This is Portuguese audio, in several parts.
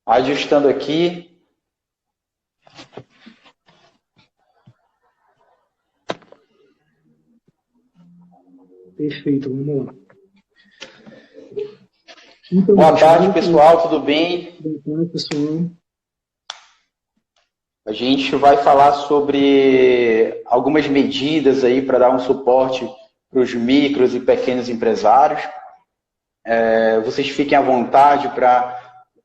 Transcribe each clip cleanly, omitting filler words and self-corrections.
Ajustando aqui. Perfeito, vamos lá. Então, boa tarde, pessoal, tudo bem? Boa tarde, pessoal. A gente vai falar sobre algumas medidas aí para dar um suporte para os micros e pequenos empresários. Vocês fiquem à vontade para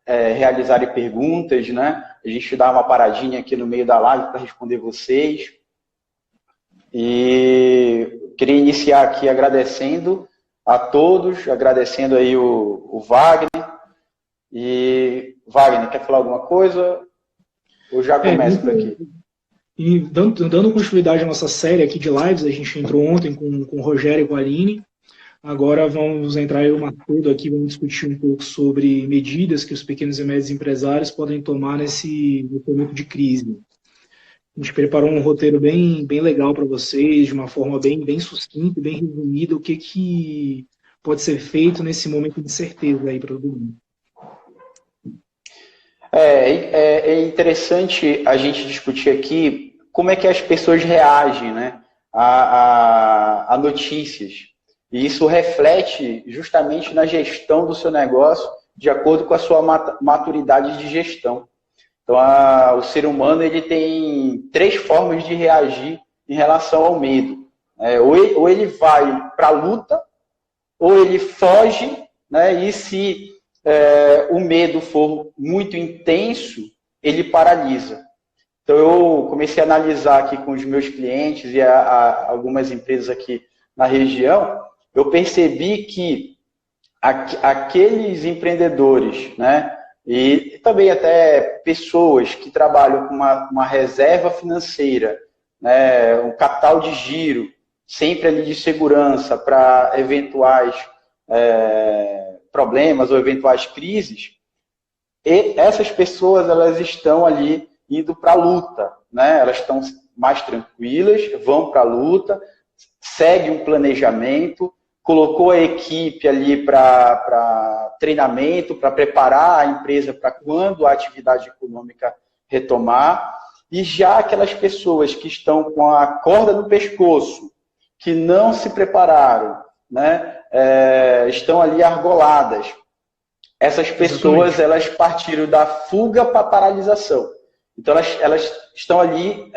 realizarem perguntas, né? A gente dá uma paradinha aqui no meio da live para responder vocês. E queria iniciar aqui agradecendo a todos, agradecendo aí o Wagner. E, Wagner, quer falar alguma coisa? Ou já começa por aqui? E dando continuidade à nossa série aqui de lives, a gente entrou ontem com o Rogério e com a Aline. Agora vamos entrar eu e o Macedo aqui, vamos discutir um pouco sobre medidas que os pequenos e médios empresários podem tomar nesse momento de crise. A gente preparou um roteiro bem legal para vocês, de uma forma bem sucinta, bem resumida, o que pode ser feito nesse momento de incerteza aí para todo mundo. É interessante a gente discutir aqui como é que as pessoas reagem, né, a notícias. E isso reflete justamente na gestão do seu negócio de acordo com a sua maturidade de gestão. Então, o ser humano ele tem 3 formas de reagir em relação ao medo. Ou ele vai para a luta, ou ele foge, né, e se o medo for muito intenso, ele paralisa. Então, eu comecei a analisar aqui com os meus clientes e algumas empresas aqui na região, eu percebi que aqueles empreendedores, né, e também até pessoas que trabalham com uma reserva financeira, né, um capital de giro, sempre ali de segurança para eventuais problemas ou eventuais crises, e essas pessoas elas estão ali indo para a luta, né? Elas estão mais tranquilas, vão para a luta, segue um planejamento, colocou a equipe ali para treinamento, para preparar a empresa para quando a atividade econômica retomar, e já aquelas pessoas que estão com a corda no pescoço, que não se prepararam, né, estão ali argoladas. Essas pessoas elas partiram da fuga para a paralisação. Então elas estão ali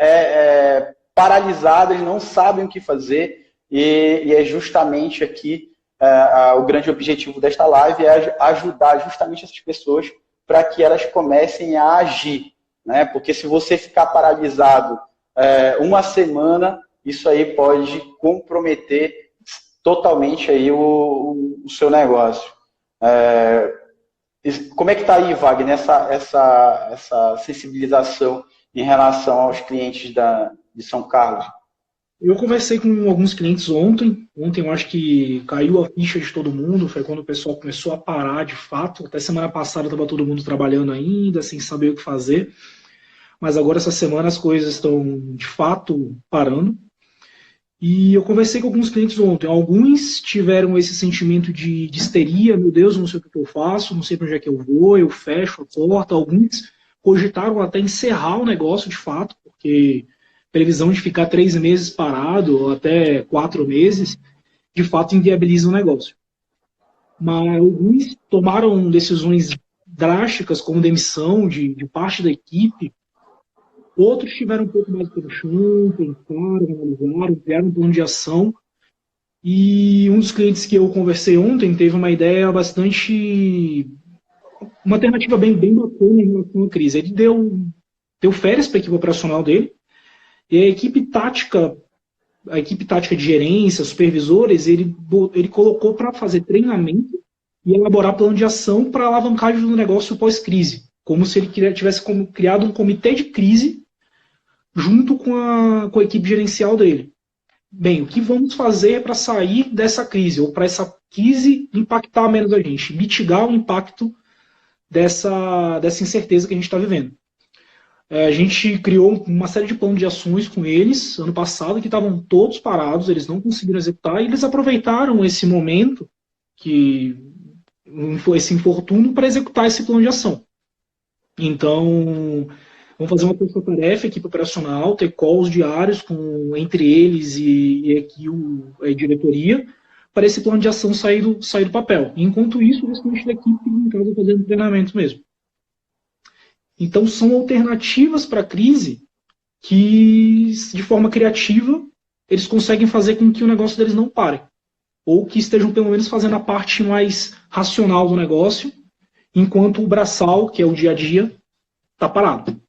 paralisadas, não sabem o que fazer, e é justamente aqui o grande objetivo desta live é ajudar justamente essas pessoas para que elas comecem a agir, né? Porque se você ficar paralisado uma semana, isso aí pode comprometer totalmente aí o seu negócio. Como é que está aí, Wagner, essa sensibilização em relação aos clientes de São Carlos? Eu conversei com alguns clientes ontem. Ontem eu acho que caiu a ficha de todo mundo. Foi quando o pessoal começou a parar de fato. Até semana passada estava todo mundo trabalhando ainda, sem saber o que fazer. Mas agora, essa semana, as coisas estão de fato parando. E eu conversei com alguns clientes ontem. Alguns tiveram esse sentimento de histeria. Meu Deus, não sei o que eu faço, não sei para onde é que eu vou, eu fecho a porta. Alguns cogitaram até encerrar o negócio de fato, porque previsão de ficar 3 meses parado, ou até 4 meses, de fato inviabiliza o negócio. Mas alguns tomaram decisões drásticas, como demissão de parte da equipe. Outros tiveram um pouco mais pelo chão, pensaram, analisaram, criaram um plano de ação. E um dos clientes que eu conversei ontem teve uma ideia uma alternativa bem bacana em relação à crise. Ele deu férias para a equipe operacional dele, e a equipe tática de gerência, supervisores, ele colocou para fazer treinamento e elaborar plano de ação para alavancagem do negócio pós-crise. Como se ele tivesse criado um comitê de crise junto com a equipe gerencial dele. Bem, o que vamos fazer para sair dessa crise, ou para essa crise impactar menos a gente, mitigar o impacto dessa incerteza que a gente está vivendo. A gente criou uma série de planos de ações com eles, ano passado, que estavam todos parados, eles não conseguiram executar, e eles aproveitaram esse momento, que esse infortúnio para executar esse plano de ação. Então, vamos fazer uma força-tarefa, equipe operacional, ter calls diários entre eles e aqui a diretoria, para esse plano de ação sair do papel. Enquanto isso, o restante da equipe fica em casa fazendo treinamento mesmo. Então, são alternativas para a crise que, de forma criativa, eles conseguem fazer com que o negócio deles não pare. Ou que estejam, pelo menos, fazendo a parte mais racional do negócio, enquanto o braçal, que é o dia a dia, está parado.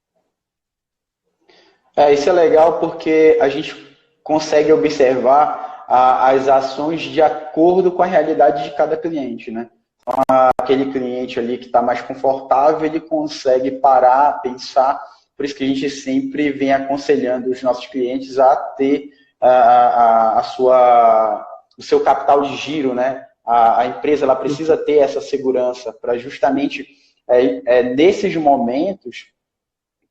Isso é legal porque a gente consegue observar as ações de acordo com a realidade de cada cliente, né? Então, aquele cliente ali que está mais confortável, ele consegue parar, pensar. Por isso que a gente sempre vem aconselhando os nossos clientes a ter o seu capital de giro, né? A empresa ela precisa ter essa segurança para justamente nesses momentos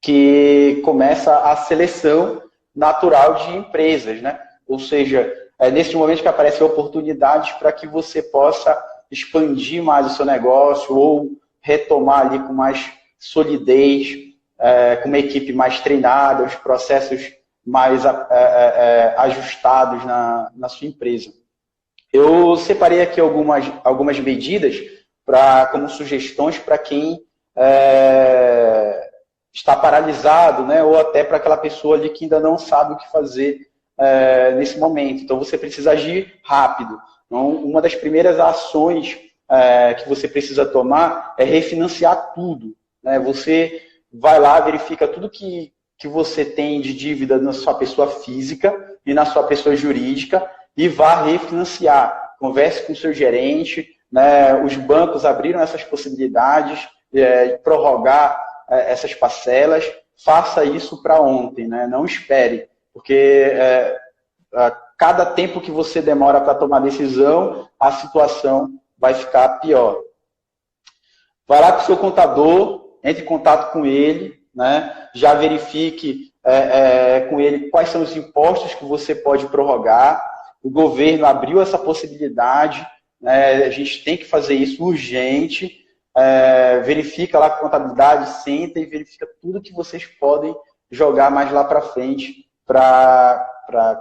que começa a seleção natural de empresas, né? Ou seja, é nesse momento que aparecem oportunidades para que você possa expandir mais o seu negócio ou retomar ali com mais solidez, com uma equipe mais treinada, os processos mais ajustados na sua empresa. Eu separei aqui algumas medidas como sugestões para quem está paralisado, né, ou até para aquela pessoa ali que ainda não sabe o que fazer nesse momento. Então, você precisa agir rápido. Então, uma das primeiras ações que você precisa tomar é refinanciar tudo, né? Você vai lá, verifica tudo que você tem de dívida na sua pessoa física e na sua pessoa jurídica e vá refinanciar. Converse com o seu gerente, né? Os bancos abriram essas possibilidades de prorrogar essas parcelas. Faça isso para ontem, né? Não espere, porque cada tempo que você demora para tomar decisão, a situação vai ficar pior. Vai lá com o seu contador, entre em contato com ele, né? Já verifique com ele quais são os impostos que você pode prorrogar. O governo abriu essa possibilidade, né? A gente tem que fazer isso urgente. Verifica lá com a contabilidade, senta e verifica tudo que vocês podem jogar mais lá para frente para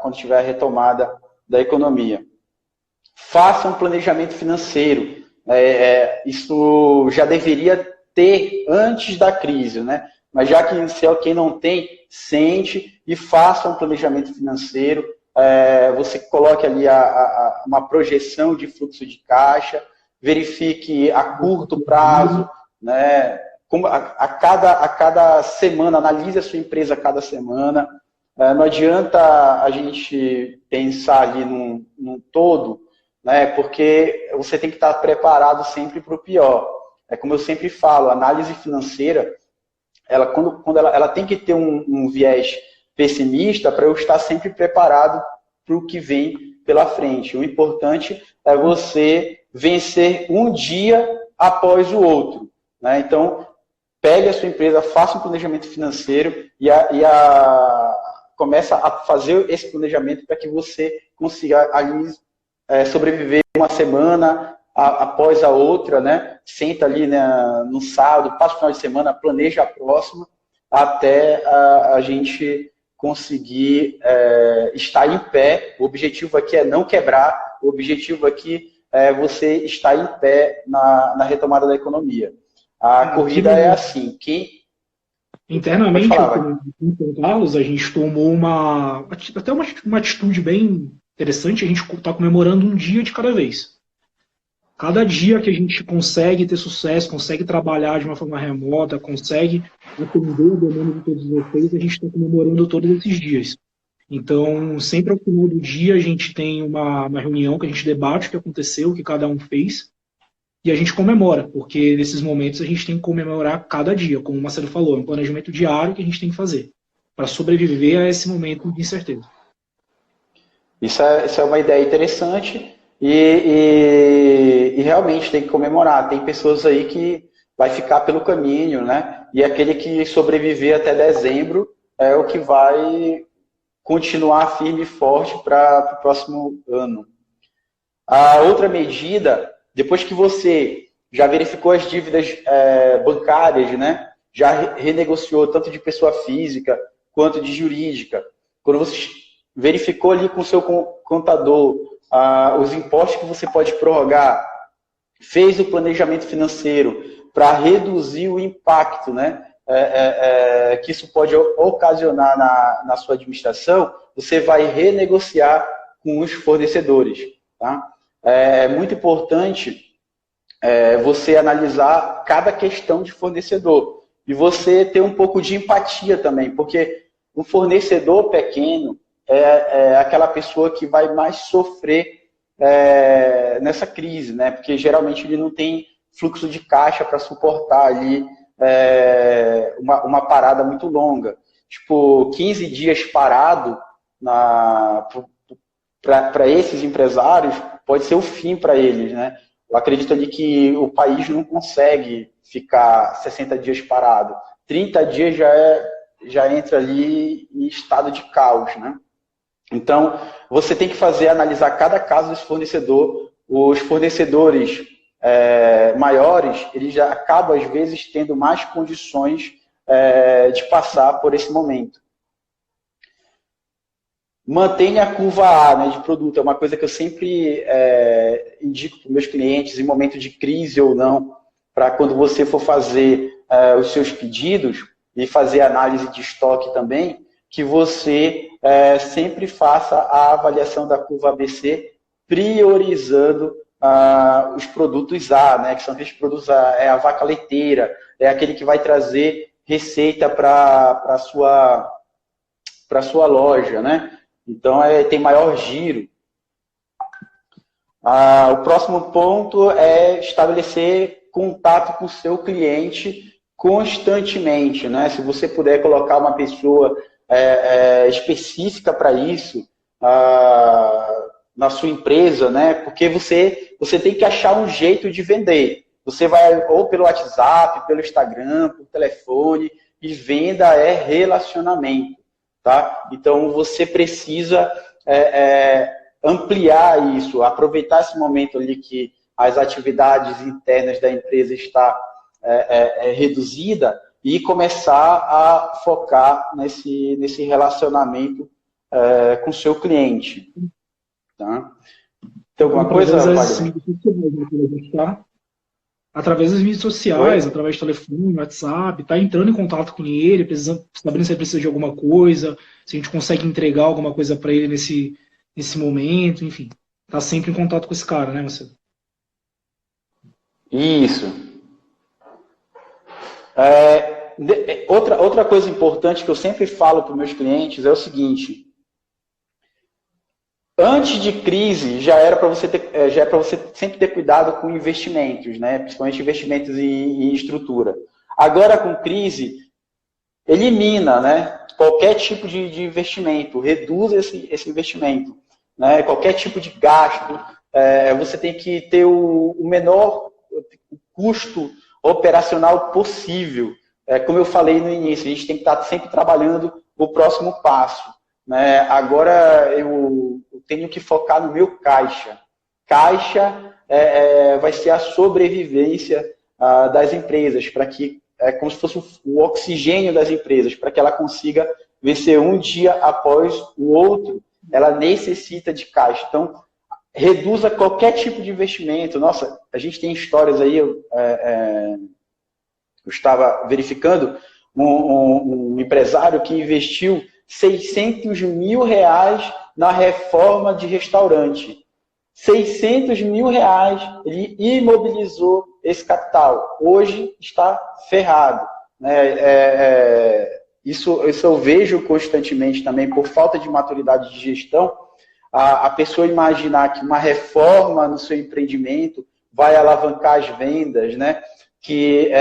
quando tiver a retomada da economia. Faça um planejamento financeiro. Isso já deveria ter antes da crise, né? Mas já que se é quem não tem, sente e faça um planejamento financeiro. Você coloque ali uma projeção de fluxo de caixa, verifique a curto prazo, né? A cada semana, analise a sua empresa a cada semana. Não adianta a gente pensar ali num todo, né? Porque você tem que estar preparado sempre para o pior. Como eu sempre falo, a análise financeira, quando ela tem que ter um viés pessimista para eu estar sempre preparado para o que vem pela frente. O importante é você vencer um dia após o outro, né? Então, pegue a sua empresa, faça um planejamento financeiro e começa a fazer esse planejamento para que você consiga ali sobreviver uma semana após a outra, né? Senta ali, né, no sábado, passa o final de semana, planeja a próxima, até a gente conseguir estar em pé. O objetivo aqui é não quebrar, o objetivo aqui é você estar em pé na retomada da economia. A corrida é assim, internamente, em São Carlos, a gente tomou até uma atitude bem interessante. A gente está comemorando um dia de cada vez. Cada dia que a gente consegue ter sucesso, consegue trabalhar de uma forma remota, consegue atender a demanda de todos vocês, a gente está comemorando todos esses dias. Então, sempre ao final do dia, a gente tem uma reunião que a gente debate o que aconteceu, o que cada um fez, e a gente comemora, porque nesses momentos a gente tem que comemorar cada dia, como o Marcelo falou, é um planejamento diário que a gente tem que fazer, para sobreviver a esse momento de incerteza. Isso é uma ideia interessante e realmente tem que comemorar. Tem pessoas aí que vai ficar pelo caminho, né? E aquele que sobreviver até dezembro é o que vai continuar firme e forte para o próximo ano. A outra medida, depois que você já verificou as dívidas bancárias, né? Já renegociou tanto de pessoa física quanto de jurídica. Quando você verificou ali com o seu contador os impostos que você pode prorrogar, fez o planejamento financeiro para reduzir o impacto, né, que isso pode ocasionar na sua administração, você vai renegociar com os fornecedores. Tá? É muito importante você analisar cada questão de fornecedor e você ter um pouco de empatia também, porque um fornecedor pequeno é aquela pessoa que vai mais sofrer nessa crise, né? Porque geralmente ele não tem fluxo de caixa para suportar ali uma parada muito longa. Tipo, 15 dias parado para esses empresários pode ser o fim para eles, né? Eu acredito ali que o país não consegue ficar 60 dias parado. 30 dias já entra ali em estado de caos, né? Então, você tem que analisar cada caso desse fornecedor. Os fornecedores maiores, eles já acabam, às vezes, tendo mais condições de passar por esse momento. Mantenha a curva A, né, de produto. É uma coisa que eu sempre indico para os meus clientes, em momento de crise ou não, para quando você for fazer os seus pedidos e fazer análise de estoque também, que você sempre faça a avaliação da curva ABC, priorizando os produtos A, né, que são aqueles produtos a vaca leiteira, é aquele que vai trazer receita para a sua loja, né? Então, tem maior giro. O próximo ponto é estabelecer contato com o seu cliente constantemente, né? Se você puder colocar uma pessoa específica para isso na sua empresa, né? Porque você tem que achar um jeito de vender. Você vai ou pelo WhatsApp, pelo Instagram, pelo telefone, e venda é relacionamento. Tá? Então, você precisa ampliar isso, aproveitar esse momento ali que as atividades internas da empresa está reduzida e começar a focar nesse relacionamento com o seu cliente. Tá? Tem alguma coisa, através das mídias sociais, através do telefone, WhatsApp, tá entrando em contato com ele, sabendo se ele precisa de alguma coisa, se a gente consegue entregar alguma coisa para ele nesse momento, enfim. Tá sempre em contato com esse cara, né, Marcelo? Isso. Outra coisa importante que eu sempre falo para os meus clientes é o seguinte: antes de crise, já era para você sempre ter cuidado com investimentos, né? Principalmente investimentos em estrutura. Agora, com crise, elimina, né, qualquer tipo de investimento, reduz esse investimento. Né? Qualquer tipo de gasto, você tem que ter o menor custo operacional possível. Como eu falei no início, a gente tem que estar sempre trabalhando o próximo passo. Né? Agora eu tenho que focar no meu caixa. Caixa vai ser a sobrevivência das empresas, para que como se fosse o oxigênio das empresas, para que ela consiga vencer um dia após o outro, ela necessita de caixa. Então, reduza qualquer tipo de investimento. Nossa, a gente tem histórias aí, eu estava verificando, um empresário que investiu 600 mil reais na reforma de restaurante. 600 mil reais, ele imobilizou esse capital. Hoje está ferrado. Né? Isso eu vejo constantemente também, por falta de maturidade de gestão, a pessoa imaginar que uma reforma no seu empreendimento vai alavancar as vendas, né? Que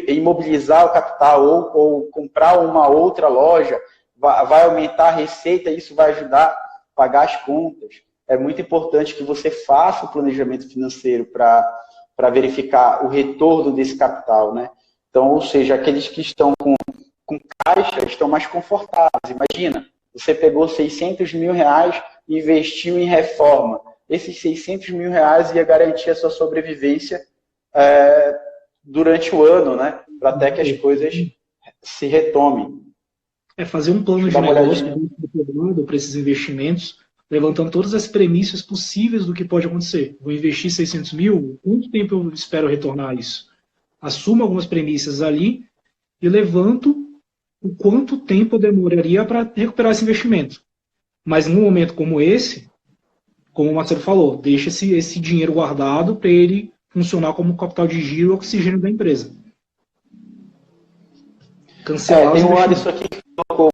imobilizar o capital ou comprar uma outra loja vai aumentar a receita e isso vai ajudar a pagar as contas. É muito importante que você faça o planejamento financeiro para verificar o retorno desse capital, né? Então, ou seja, aqueles que estão com caixa estão mais confortáveis. Imagina, você pegou 600 mil reais e investiu em reforma. esses 600 mil reais ia garantir a sua sobrevivência durante o ano, né? Para até que as coisas se retomem. É fazer um plano de negócio para esses investimentos, levantando todas as premissas possíveis do que pode acontecer. Vou investir 600 mil, quanto tempo eu espero retornar isso? Assumo algumas premissas ali e levanto o quanto tempo eu demoraria para recuperar esse investimento. Mas num momento como esse, como o Marcelo falou, deixa esse dinheiro guardado para ele funcionar como capital de giro e oxigênio da empresa. Cancelar tem um Anderson aqui que colocou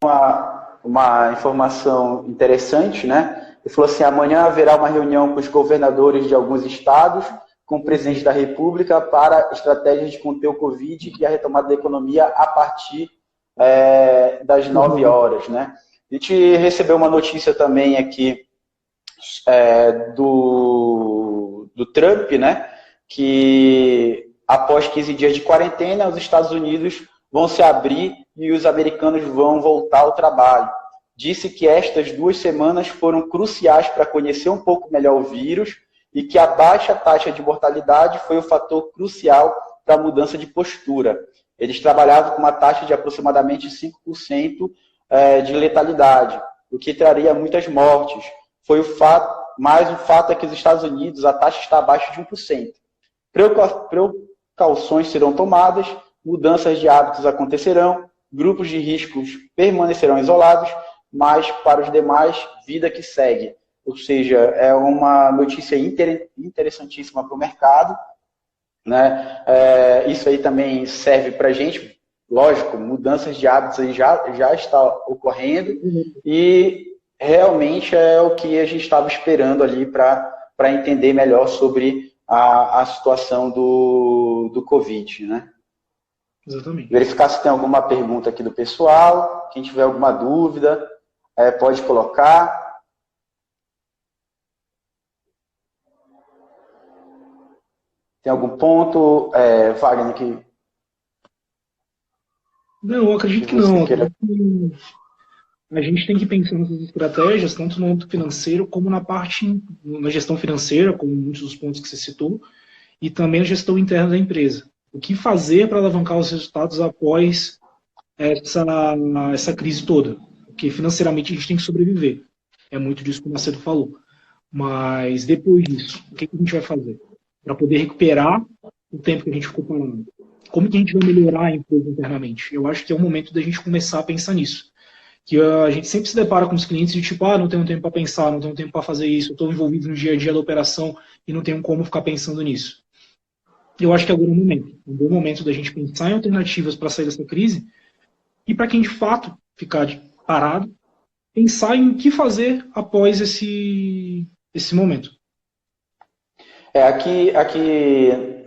uma informação interessante, né? Ele falou assim: amanhã haverá uma reunião com os governadores de alguns estados, com o presidente da República, para estratégias de conter o Covid e a retomada da economia a partir das 9 horas, né? A gente recebeu uma notícia também aqui do Trump, né? Que após 15 dias de quarentena, os Estados Unidos vão se abrir e os americanos vão voltar ao trabalho. Disse que estas 2 semanas foram cruciais para conhecer um pouco melhor o vírus e que a baixa taxa de mortalidade foi o fator crucial para a mudança de postura. Eles trabalhavam com uma taxa de aproximadamente 5% de letalidade, o que traria muitas mortes. Foi o fato, mas o fato é que os Estados Unidos a taxa está abaixo de 1%. Precauções serão tomadas, mudanças de hábitos acontecerão, grupos de riscos permanecerão isolados, mas para os demais, vida que segue. Ou seja, é uma notícia interessantíssima para o mercado, né? Isso aí também serve para a gente, lógico, mudanças de hábitos aí já está ocorrendo e realmente é o que a gente estava esperando ali para entender melhor sobre a situação do Covid, né? Exatamente. Verificar se tem alguma pergunta aqui do pessoal. Quem tiver alguma dúvida, pode colocar. Tem algum ponto, Wagner, que... Não, eu acredito que não. A gente tem que pensar nessas estratégias, tanto no âmbito financeiro, como na gestão financeira, como muitos dos pontos que você citou, e também na gestão interna da empresa. O que fazer para alavancar os resultados após essa crise toda? Porque financeiramente a gente tem que sobreviver. É muito disso que o Macedo falou. Mas depois disso, o que a gente vai fazer? Para poder recuperar o tempo que a gente ficou parado. Como que a gente vai melhorar a empresa internamente? Eu acho que é o momento da gente começar a pensar nisso. Que a gente sempre se depara com os clientes de tipo, não tenho tempo para pensar, não tenho tempo para fazer isso, estou envolvido no dia a dia da operação e não tenho como ficar pensando nisso. Eu acho que agora é o momento. É um bom momento da gente pensar em alternativas para sair dessa crise e para quem de fato ficar parado, pensar em o que fazer após esse momento. Aqui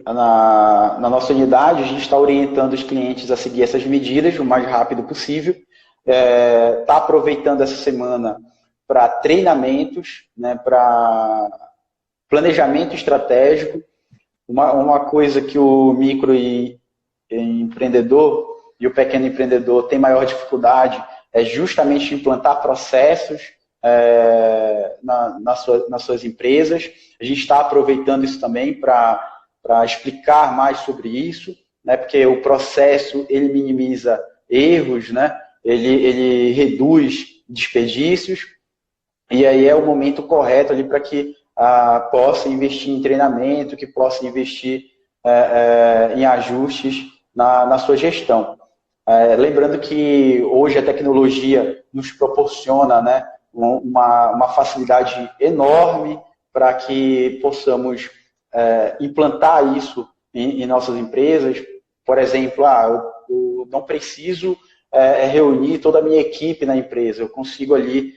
na nossa unidade, a gente está orientando os clientes a seguir essas medidas o mais rápido possível. Está aproveitando essa semana para treinamentos, né, para planejamento estratégico. Uma coisa que o microempreendedor e o pequeno empreendedor tem maior dificuldade é justamente implantar processos nas suas empresas. A gente está aproveitando isso também para explicar mais sobre isso, né, porque o processo ele minimiza erros, né, ele reduz desperdícios, e aí é o momento correto ali para que possa investir em treinamento, que possa investir em ajustes na sua gestão. Lembrando que hoje a tecnologia nos proporciona, né, uma facilidade enorme para que possamos implantar isso em nossas empresas. Por exemplo, eu não preciso reunir toda a minha equipe na empresa, eu consigo ali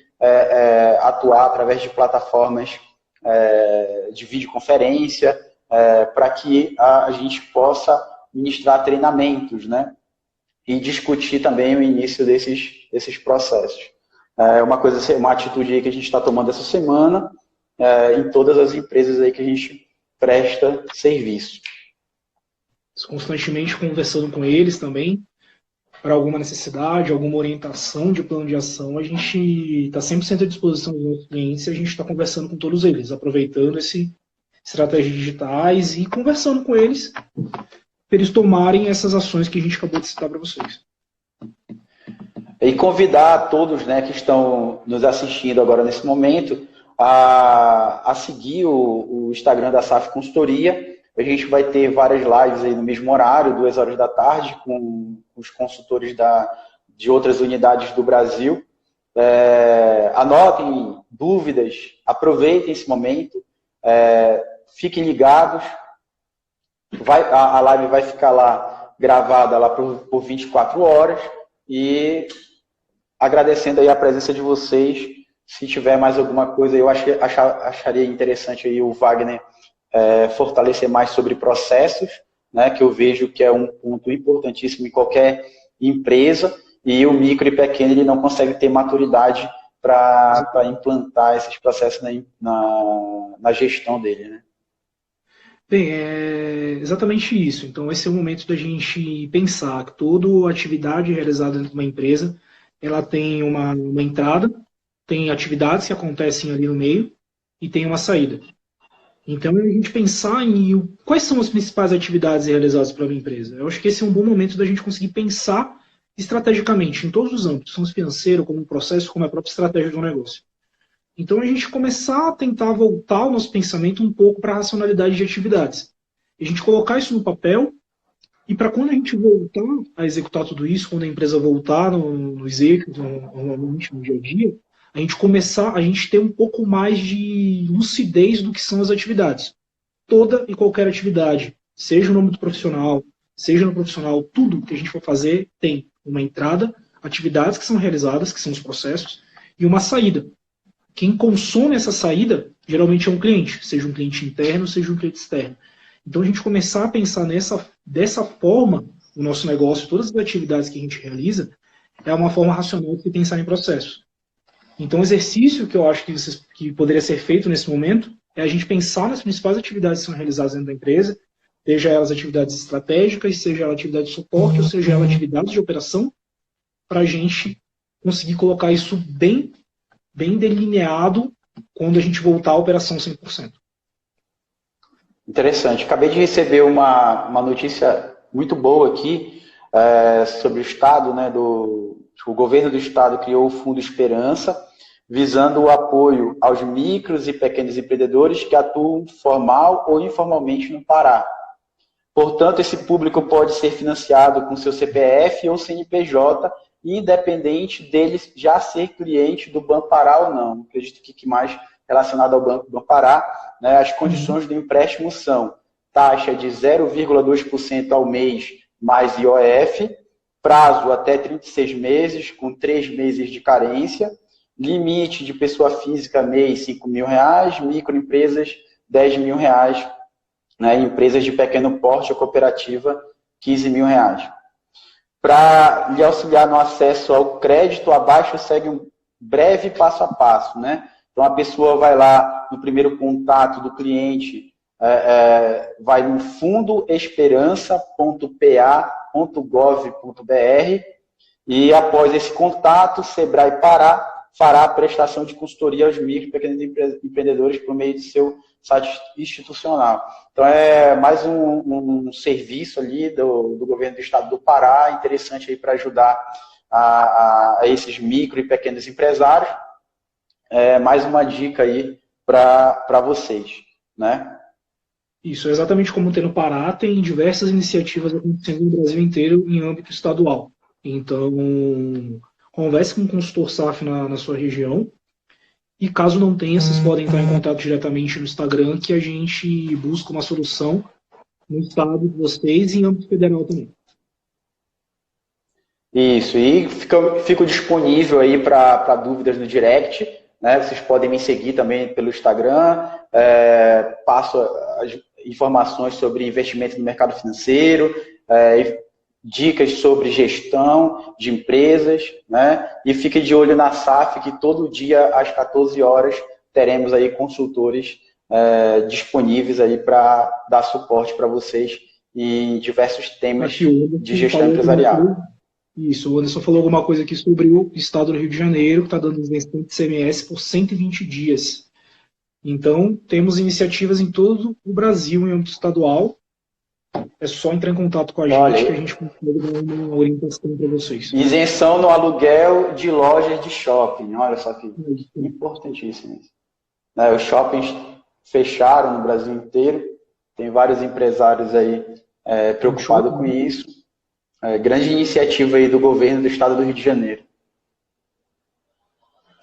atuar através de plataformas de videoconferência, para que a gente possa ministrar treinamentos, né? E discutir também o início desses processos. Uma atitude aí que a gente está tomando essa semana em todas as empresas aí que a gente presta serviço. Constantemente conversando com eles também, para alguma necessidade, alguma orientação de plano de ação, a gente está 100% à disposição dos nossos clientes e a gente está conversando com todos eles, aproveitando esse estratégias digitais e conversando com eles para eles tomarem essas ações que a gente acabou de citar para vocês. E convidar todos, né, que estão nos assistindo agora nesse momento a seguir o Instagram da SAF Consultoria. A gente vai ter várias lives aí no mesmo horário, 2 horas da tarde, com os consultores de outras unidades do Brasil. Anotem dúvidas, aproveitem esse momento, fiquem ligados. A live vai ficar lá gravada lá por 24 horas e agradecendo aí a presença de vocês. Se tiver mais alguma coisa, eu acharia interessante aí o Wagner fortalecer mais sobre processos, né, que eu vejo que é um ponto importantíssimo em qualquer empresa, e o micro e pequeno ele não consegue ter maturidade para implantar esses processos na gestão dele, né? Bem, é exatamente isso. Então, esse é o momento da gente pensar que toda atividade realizada dentro de uma empresa, ela tem uma entrada, tem atividades que acontecem ali no meio e tem uma saída. Então, a gente pensar em quais são as principais atividades realizadas pela minha empresa. Eu acho que esse é um bom momento da gente conseguir pensar estrategicamente em todos os âmbitos, tanto financeiro, como o processo, como a própria estratégia do negócio. Então, a gente começar a tentar voltar o nosso pensamento um pouco para a racionalidade de atividades. A gente colocar isso no papel e para quando a gente voltar a executar tudo isso, quando a empresa voltar nos eixos, normalmente no dia a dia, a gente ter um pouco mais de lucidez do que são as atividades. Toda e qualquer atividade, seja no âmbito profissional, seja no profissional, tudo que a gente for fazer tem uma entrada, atividades que são realizadas, que são os processos, e uma saída. Quem consome essa saída, geralmente é um cliente, seja um cliente interno, seja um cliente externo. Então, a gente começar a pensar dessa forma, o nosso negócio, todas as atividades que a gente realiza, é uma forma racional de pensar em processos. Então, o exercício que eu acho que poderia ser feito nesse momento é a gente pensar nas principais atividades que são realizadas dentro da empresa, seja elas atividades estratégicas, seja ela atividade de suporte, ou seja ela atividades de operação, para a gente conseguir colocar isso bem delineado quando a gente voltar à operação 100%. Interessante. Acabei de receber uma notícia muito boa aqui sobre o Estado, né, o governo do Estado criou o Fundo Esperança, visando o apoio aos micros e pequenos empreendedores que atuam formal ou informalmente no Pará. Portanto, esse público pode ser financiado com seu CPF ou CNPJ, independente dele já ser cliente do Banco Pará ou não. Acredito que mais relacionado ao Banco Pará, né, as condições do empréstimo são taxa de 0,2% ao mês mais IOF, prazo até 36 meses, com 3 meses de carência, limite de pessoa física mês R$5.000, microempresas R$10.000, né, empresas de pequeno porte ou cooperativa R$15.000. Para lhe auxiliar no acesso ao crédito, abaixo segue um breve passo a passo, né? Então, a pessoa vai lá no primeiro contato do cliente, vai no fundoesperança.pa.gov.br e, após esse contato, Sebrae Pará fará a prestação de consultoria aos micro e pequenos empreendedores por meio de seu site institucional. Então, é mais um serviço ali do governo do estado do Pará, interessante aí para ajudar a esses micro e pequenos empresários. Mais uma dica aí para vocês, né? Isso, exatamente como tem no Pará, tem diversas iniciativas acontecendo no Brasil inteiro em âmbito estadual. Então, converse com um consultor SAF na sua região. E caso não tenha, vocês podem entrar em contato diretamente no Instagram, que a gente busca uma solução no estado de vocês e em âmbito federal também. Isso, e fico disponível aí para dúvidas no direct, né? Vocês podem me seguir também pelo Instagram, passo as informações sobre investimento no mercado financeiro, dicas sobre gestão de empresas, né? E fique de olho na SAF, que todo dia às 14 horas teremos aí consultores disponíveis aí para dar suporte para vocês em diversos temas de gestão empresarial. Isso, o Anderson falou alguma coisa aqui sobre o estado do Rio de Janeiro, que está dando isenção de CMS por 120 dias. Então, temos iniciativas em todo o Brasil, em âmbito estadual. É só entrar em contato com a gente que a gente consegue dar uma orientação para vocês. Isenção no aluguel de lojas de shopping. Olha só que importantíssimo isso. Os shoppings fecharam no Brasil inteiro. Tem vários empresários aí preocupados com isso. Grande iniciativa aí do governo do estado do Rio de Janeiro.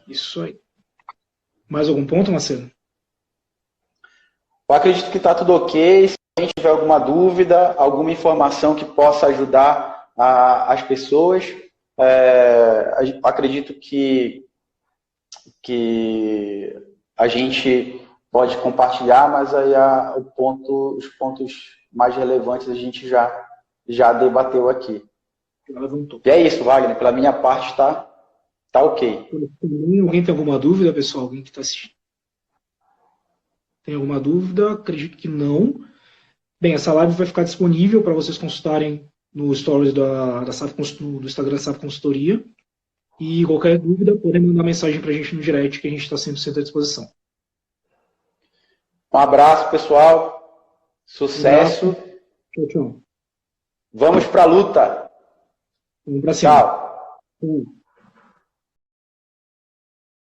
Isso aí. Mais algum ponto, Marcelo? Eu acredito que está tudo ok. Se a gente tiver alguma dúvida, alguma informação que possa ajudar as pessoas, acredito que a gente pode compartilhar, mas aí os pontos mais relevantes a gente já debateu aqui. E é isso, Wagner. Pela minha parte, tá ok. Alguém tem alguma dúvida, pessoal? Alguém que está assistindo? Tem alguma dúvida? Acredito que não. Bem, essa live vai ficar disponível para vocês consultarem no stories do Instagram da SAP Consultoria. E qualquer dúvida, podem mandar mensagem para a gente no direct, que a gente está 100% à disposição. Um abraço, pessoal. Sucesso. Tchau, tchau. Vamos para a luta. Vamos para cima. Tchau.